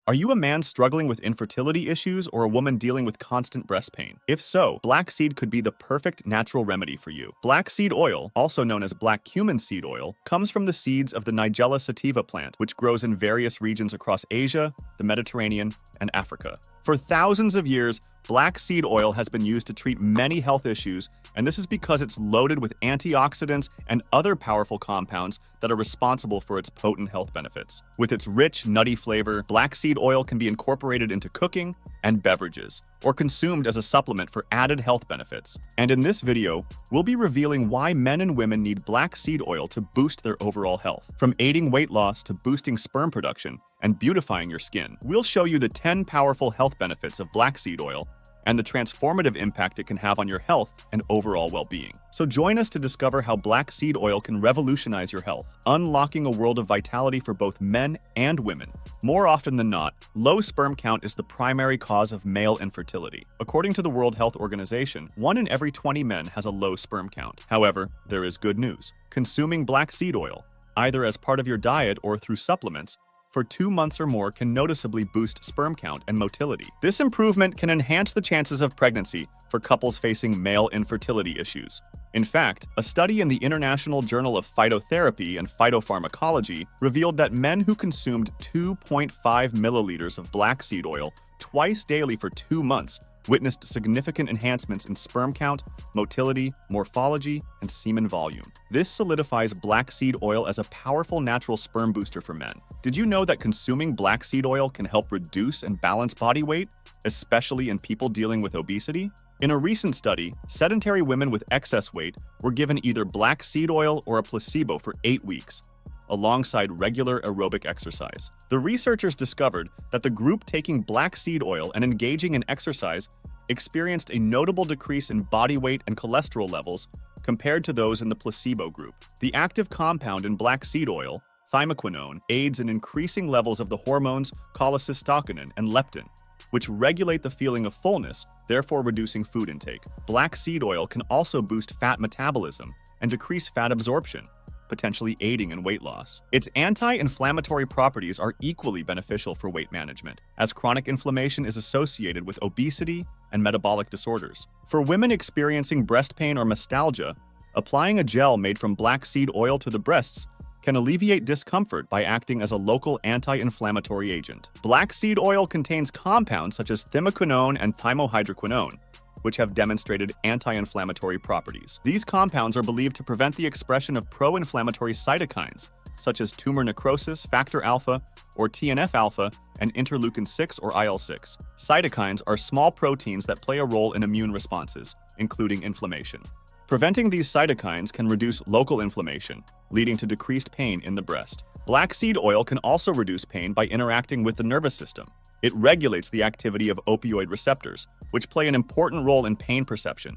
Are you a man struggling with infertility issues or a woman dealing with constant breast pain? If so, black seed could be the perfect natural remedy for you. Black seed oil, also known as black cumin seed oil, comes from the seeds of the Nigella sativa plant, which grows in various regions across Asia, the Mediterranean, and Africa. For thousands of years, black seed oil has been used to treat many health issues, and this is because it's loaded with antioxidants and other powerful compounds that are responsible for its potent health benefits. With its rich, nutty flavor, black seed oil can be incorporated into cooking and beverages, or consumed as a supplement for added health benefits. And in this video, we'll be revealing why men and women need black seed oil to boost their overall health. From aiding weight loss to boosting sperm production and beautifying your skin, we'll show you the 10 powerful health benefits of black seed oil and the transformative impact it can have on your health and overall well-being. So join us to discover how black seed oil can revolutionize your health, unlocking a world of vitality for both men and women. More often than not, low sperm count is the primary cause of male infertility. According to the World Health Organization, 1 in every 20 men has a low sperm count. However, there is good news. Consuming black seed oil, either as part of your diet or through supplements, for 2 months or more can noticeably boost sperm count and motility. This improvement can enhance the chances of pregnancy for couples facing male infertility issues. In fact, a study in the International Journal of Phytotherapy and Phytopharmacology revealed that men who consumed 2.5 milliliters of black seed oil twice daily for 2 months witnessed significant enhancements in sperm count, motility, morphology, and semen volume. This solidifies black seed oil as a powerful natural sperm booster for men. Did you know that consuming black seed oil can help reduce and balance body weight, especially in people dealing with obesity? In a recent study, sedentary women with excess weight were given either black seed oil or a placebo for 8 weeks, alongside regular aerobic exercise. The researchers discovered that the group taking black seed oil and engaging in exercise experienced a notable decrease in body weight and cholesterol levels compared to those in the placebo group. The active compound in black seed oil, thymoquinone, aids in increasing levels of the hormones cholecystokinin and leptin, which regulate the feeling of fullness, therefore reducing food intake. Black seed oil can also boost fat metabolism and decrease fat absorption, potentially aiding in weight loss. Its anti-inflammatory properties are equally beneficial for weight management, as chronic inflammation is associated with obesity and metabolic disorders. For women experiencing breast pain or mastalgia, applying a gel made from black seed oil to the breasts can alleviate discomfort by acting as a local anti-inflammatory agent. Black seed oil contains compounds such as thymoquinone and thymohydroquinone, which have demonstrated anti-inflammatory properties. These compounds are believed to prevent the expression of pro-inflammatory cytokines, such as tumor necrosis, factor alpha, or TNF-alpha, and interleukin-6 or IL-6. Cytokines are small proteins that play a role in immune responses, including inflammation. Preventing these cytokines can reduce local inflammation, leading to decreased pain in the breast. Black seed oil can also reduce pain by interacting with the nervous system. It regulates the activity of opioid receptors, which play an important role in pain perception.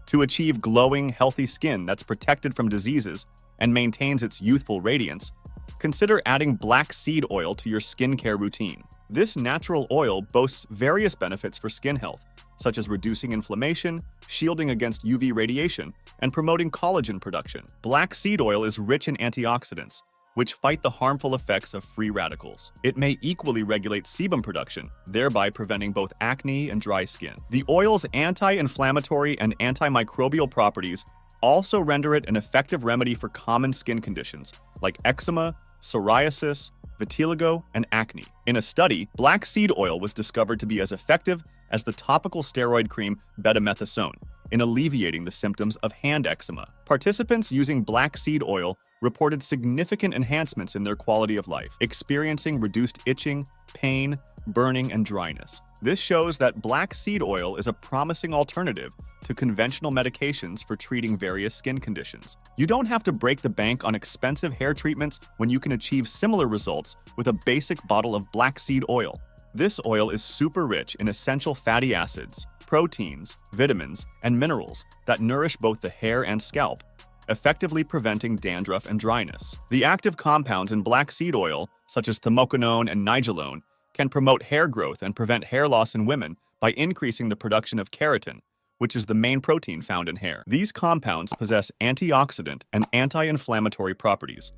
To achieve glowing, healthy skin that's protected from diseases and maintains its youthful radiance, consider adding black seed oil to your skincare routine. This natural oil boasts various benefits for skin health, such as reducing inflammation, shielding against UV radiation, and promoting collagen production. Black seed oil is rich in antioxidants, which fight the harmful effects of free radicals. It may equally regulate sebum production, thereby preventing both acne and dry skin. The oil's anti-inflammatory and antimicrobial properties also render it an effective remedy for common skin conditions like eczema, psoriasis, vitiligo, and acne. In a study, black seed oil was discovered to be as effective as the topical steroid cream betamethasone in alleviating the symptoms of hand eczema. Participants using black seed oil reported significant enhancements in their quality of life, experiencing reduced itching, pain, burning, and dryness. This shows that black seed oil is a promising alternative to conventional medications for treating various skin conditions. You don't have to break the bank on expensive hair treatments when you can achieve similar results with a basic bottle of black seed oil. This oil is super rich in essential fatty acids, proteins, vitamins, and minerals that nourish both the hair and scalp, effectively preventing dandruff and dryness. The active compounds in black seed oil, such as thymoquinone and nigelone, can promote hair growth and prevent hair loss in women by increasing the production of keratin, which is the main protein found in hair. These compounds possess antioxidant and anti-inflammatory properties,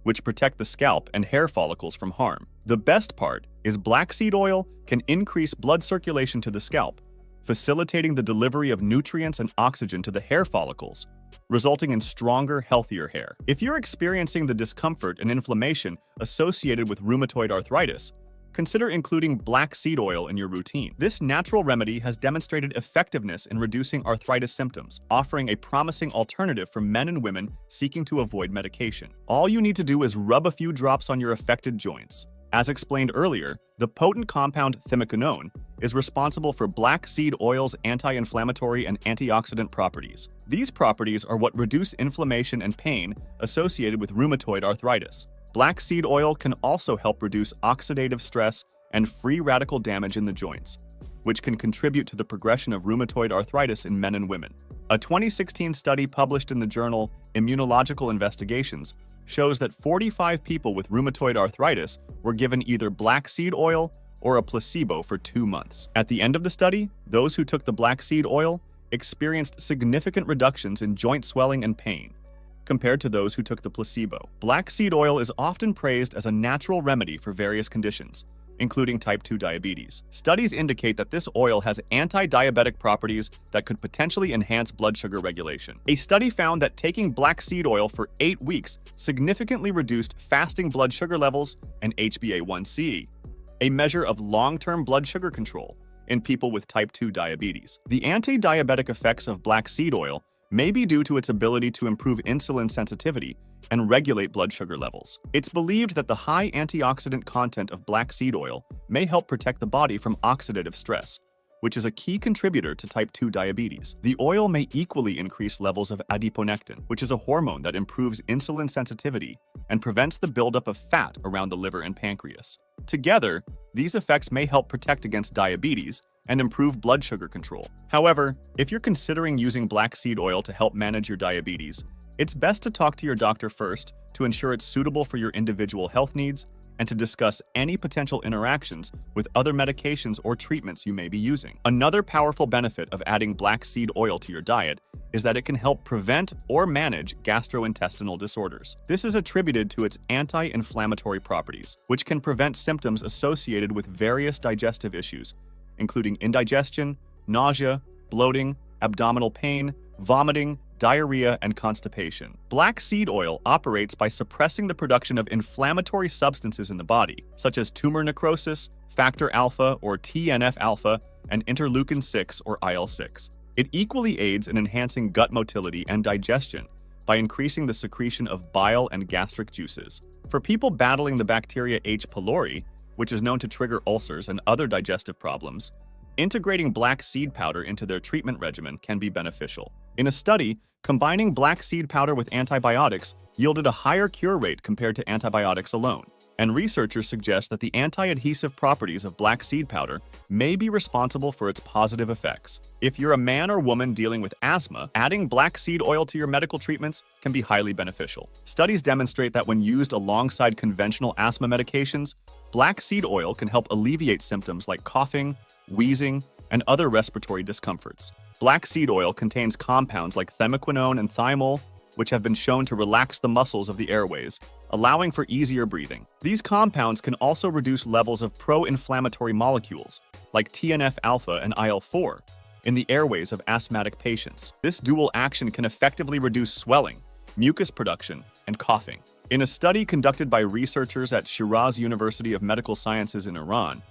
which protect the scalp and hair follicles from harm. The best part is black seed oil can increase blood circulation to the scalp, facilitating the delivery of nutrients and oxygen to the hair follicles, resulting in stronger, healthier hair. If you're experiencing the discomfort and inflammation associated with rheumatoid arthritis, consider including black seed oil in your routine. This natural remedy has demonstrated effectiveness in reducing arthritis symptoms, offering a promising alternative for men and women seeking to avoid medication. All you need to do is rub a few drops on your affected joints. As explained earlier, the potent compound thimaquinone is responsible for black seed oil's anti-inflammatory and antioxidant properties. These properties are what reduce inflammation and pain associated with rheumatoid arthritis. Black seed oil can also help reduce oxidative stress and free radical damage in the joints, which can contribute to the progression of rheumatoid arthritis in men and women. A 2016 study published in the journal Immunological Investigations shows that 45 people with rheumatoid arthritis were given either black seed oil or a placebo for 2 months. At the end of the study, those who took the black seed oil experienced significant reductions in joint swelling and pain compared to those who took the placebo. Black seed oil is often praised as a natural remedy for various conditions, including type 2 diabetes. Studies indicate that this oil has anti-diabetic properties that could potentially enhance blood sugar regulation. A study found that taking black seed oil for 8 weeks significantly reduced fasting blood sugar levels and HbA1c, a measure of long-term blood sugar control in people with type 2 diabetes. The anti-diabetic effects of black seed oil may be due to its ability to improve insulin sensitivity and regulate blood sugar levels. It's believed that the high antioxidant content of black seed oil may help protect the body from oxidative stress, which is a key contributor to type 2 diabetes. The oil may equally increase levels of adiponectin, which is a hormone that improves insulin sensitivity and prevents the buildup of fat around the liver and pancreas. Together, these effects may help protect against diabetes and improve blood sugar control. However, if you're considering using black seed oil to help manage your diabetes, it's best to talk to your doctor first to ensure it's suitable for your individual health needs and to discuss any potential interactions with other medications or treatments you may be using. Another powerful benefit of adding black seed oil to your diet is that it can help prevent or manage gastrointestinal disorders. This is attributed to its anti-inflammatory properties, which can prevent symptoms associated with various digestive issues, including indigestion, nausea, bloating, abdominal pain, vomiting, diarrhea, and constipation. Black seed oil operates by suppressing the production of inflammatory substances in the body, such as tumor necrosis, factor alpha or TNF-alpha, and interleukin-6 or IL-6. It equally aids in enhancing gut motility and digestion by increasing the secretion of bile and gastric juices. For people battling the bacteria H. pylori, which is known to trigger ulcers and other digestive problems, integrating black seed powder into their treatment regimen can be beneficial. In a study, combining black seed powder with antibiotics yielded a higher cure rate compared to antibiotics alone, and researchers suggest that the anti-adhesive properties of black seed powder may be responsible for its positive effects. If you're a man or woman dealing with asthma, adding black seed oil to your medical treatments can be highly beneficial. Studies demonstrate that when used alongside conventional asthma medications, black seed oil can help alleviate symptoms like coughing, wheezing, and other respiratory discomforts. Black seed oil contains compounds like thimaquinone and thymol, which have been shown to relax the muscles of the airways, allowing for easier breathing. These compounds can also reduce levels of pro-inflammatory molecules, like TNF-alpha and IL-4, in the airways of asthmatic patients. This dual action can effectively reduce swelling, mucus production, and coughing. In a study conducted by researchers at Shiraz University of Medical Sciences in Iran,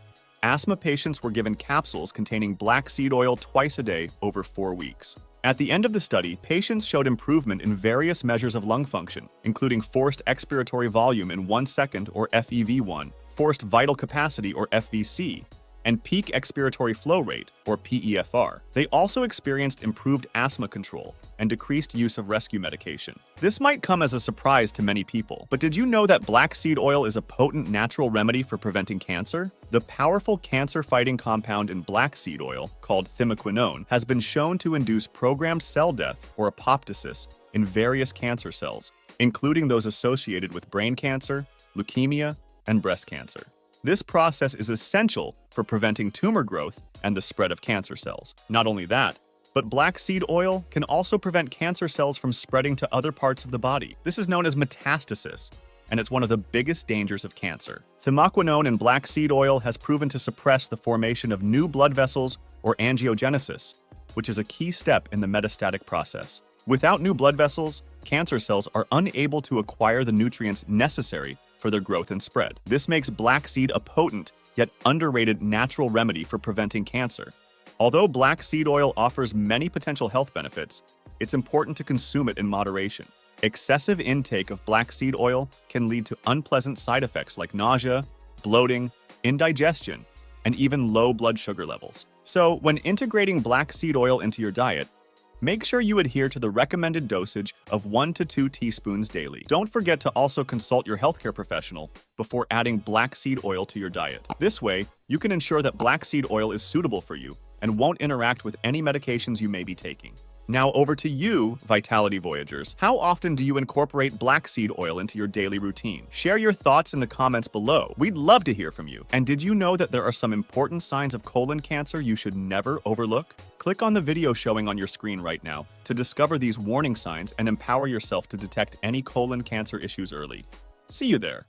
asthma patients were given capsules containing black seed oil twice a day over 4 weeks. At the end of the study, patients showed improvement in various measures of lung function, including forced expiratory volume in 1 second or FEV1, forced vital capacity or FVC, and peak expiratory flow rate or PEFR. They also experienced improved asthma control and decreased use of rescue medication. This might come as a surprise to many people, but did you know that black seed oil is a potent natural remedy for preventing cancer? The powerful cancer-fighting compound in black seed oil, called thimaquinone, has been shown to induce programmed cell death or apoptosis in various cancer cells, including those associated with brain cancer, leukemia, and breast cancer. This process is essential for preventing tumor growth and the spread of cancer cells. Not only that, but black seed oil can also prevent cancer cells from spreading to other parts of the body. This is known as metastasis, and it's one of the biggest dangers of cancer. Thimaquinone in black seed oil has proven to suppress the formation of new blood vessels or angiogenesis, which is a key step in the metastatic process. Without new blood vessels, cancer cells are unable to acquire the nutrients necessary for their growth and spread. This makes black seed a potent yet underrated natural remedy for preventing cancer. Although black seed oil offers many potential health benefits, it's important to consume it in moderation. Excessive intake of black seed oil can lead to unpleasant side effects like nausea, bloating, indigestion, and even low blood sugar levels. So, when integrating black seed oil into your diet, make sure you adhere to the recommended dosage of 1 to 2 teaspoons daily. Don't forget to also consult your healthcare professional before adding black seed oil to your diet. This way, you can ensure that black seed oil is suitable for you and won't interact with any medications you may be taking. Now over to you, Vitality Voyagers. How often do you incorporate black seed oil into your daily routine? Share your thoughts in the comments below. We'd love to hear from you. And did you know that there are some important signs of colon cancer you should never overlook? Click on the video showing on your screen right now to discover these warning signs and empower yourself to detect any colon cancer issues early. See you there.